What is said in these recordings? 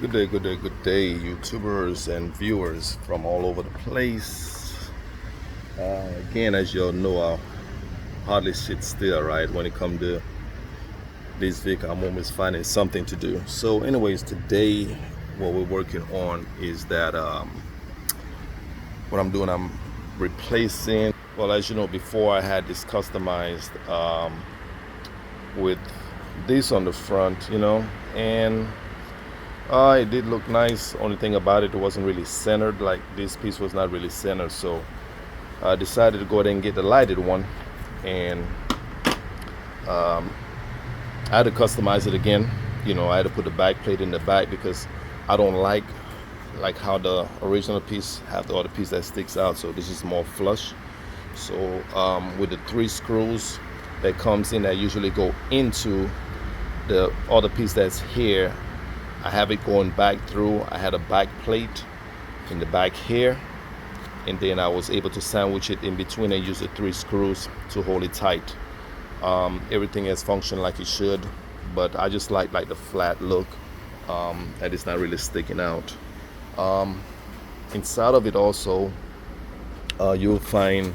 Good day, YouTubers and viewers from all over the place. Again, as you all know, I hardly sit still, right? When it comes to this vehicle, I'm always finding something to do. So, anyways, today, what we're working on is that what I'm doing, I'm replacing. Well, as you know, before I had this customized with this on the front, and it did look nice. Only thing about it, it wasn't really centered. Like this piece was not really centered, so I decided to go ahead and get the lighted one, and I had to customize it again. I had to put the back plate in the back because I don't like how the original piece have the other piece that sticks out. So this is more flush. So with the 3 screws that comes in that usually go into the other piece that's here, I have it going back through. I had a back plate in the back here, and then I was able to sandwich it in between and use the 3 screws to hold it tight. Everything has functioned like it should, but I just like the flat look, that it's not really sticking out. Inside of it also, you'll find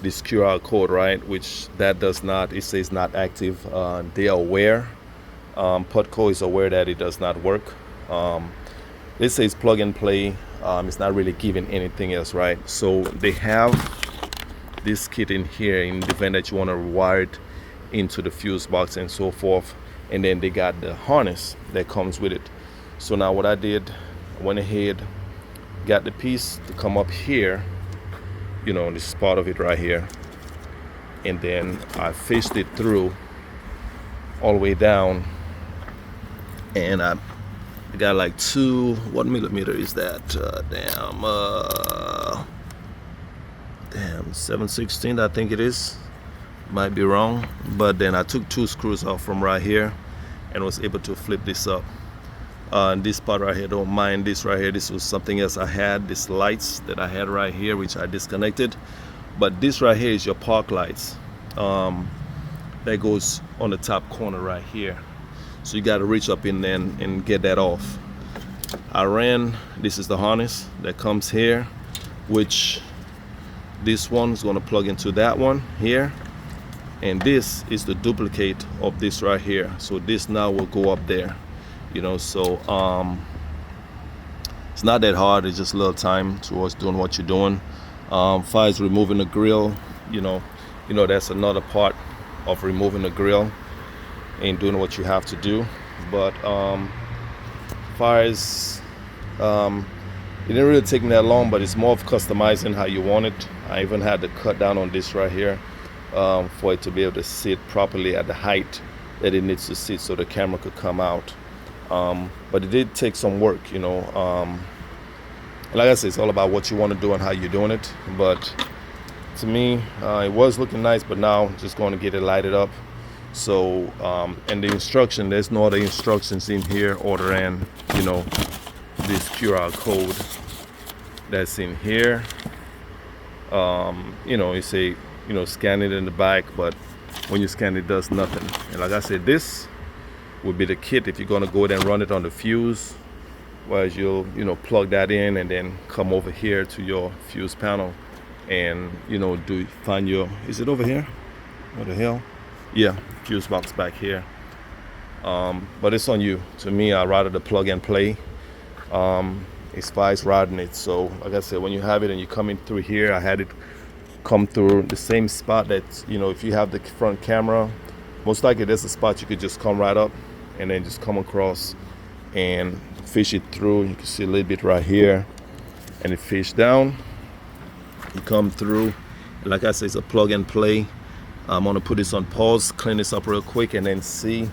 this QR code, right? Which that does not, it says not active. They are aware. Putco is aware that it does not work. It says plug and play. It's not really giving anything else, right? So they have this kit in here in the event that you want to wire it into the fuse box and so forth. And then they got the harness that comes with it. So now what I did, I went ahead, got the piece to come up here, this is part of it right here, and then I fished it through all the way down, and I got like what millimeter is that? Damn, 7/16 I think it is, might be wrong, but then I took 2 screws off from right here and was able to flip this up. This part right here, don't mind this right here, this was something else I had, these lights that I had right here which I disconnected, but this right here is your park lights, that goes on the top corner right here, so you got to reach up in there and get that off. This is the harness that comes here, which this one is going to plug into that one here, and this is the duplicate of this right here, so this now will go up there. So it's not that hard. It's just a little time towards doing what you're doing. Far as removing the grill, that's another part of removing the grill and doing what you have to do. But far as it didn't really take me that long, but it's more of customizing how you want it. I even had to cut down on this right here for it to be able to sit properly at the height that it needs to sit so the camera could come out. But it did take some work, like I said, it's all about what you want to do and how you're doing it. But to me, it was looking nice, but now just going to get it lighted up. So and the instruction, there's no other instructions in here other than this QR code that's in here. You say scan it in the back, but when you scan it does nothing. And like I said, this would be the kit if you're going to go ahead and run it on the fuse, whereas you'll plug that in and then come over here to your fuse panel and find your, is it over here, what the hell, yeah, fuse box back here. But it's on you. To me, I rather the plug and play as far as routing it. So like I said, when you have it and you come in through here, I had it come through the same spot that if you have the front camera, most likely there's a spot you could just come right up and then just come across and fish it through. You can see a little bit right here, and it fish down, you come through. Like I said, it's a plug and play. I'm gonna put this on pause, clean this up real quick, and then see.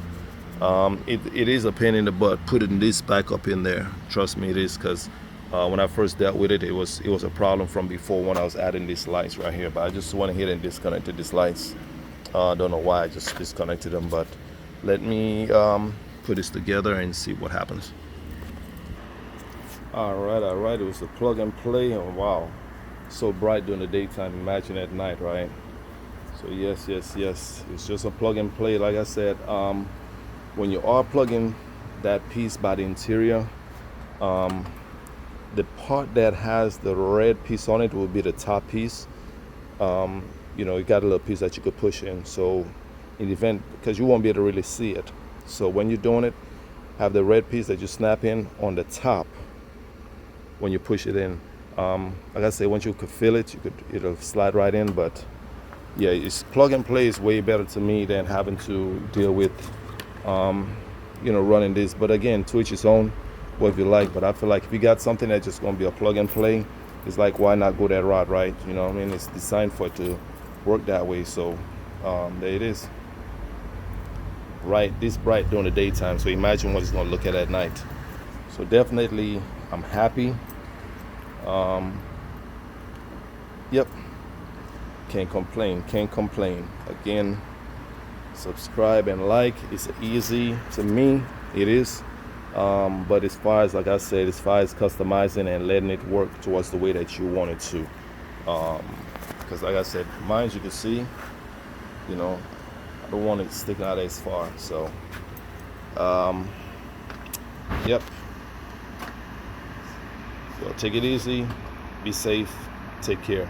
It is a pain in the butt putting this back up in there. Trust me, it is, because when I first dealt with it, it was a problem from before when I was adding these lights right here. But I just went ahead and disconnected these lights. I don't know why I just disconnected them, but let me put this together and see what happens. All right, it was a plug and play, and wow, so bright during the daytime, imagine at night, right? So yes, it's just a plug and play. Like I said, when you are plugging that piece by the interior, The part that has the red piece on it will be the top piece. You know, you got a little piece that you could push in. So in the event, because you won't be able to really see it. So when you're doing it, have the red piece that you snap in on the top when you push it in. Like I say, once you could feel it, it'll slide right in. But yeah, it's plug and play is way better to me than having to deal with, you know, running this. But again, to each his own, what you like. But I feel like if you got something that's just gonna be a plug and play, it's like, why not go that route, right? You know what I mean? It's designed for it to work that way. So there it is. Right, this bright during the daytime. So imagine what it's gonna look at night. So definitely, I'm happy. Yep. Can't complain. Again, subscribe and like. It's easy to me. It is. But as far as, like I said, as far as customizing and letting it work towards the way that you want it to, because like I said, mine, you can see, you know, I don't want it sticking out as far. So yep. So take it easy, be safe, take care.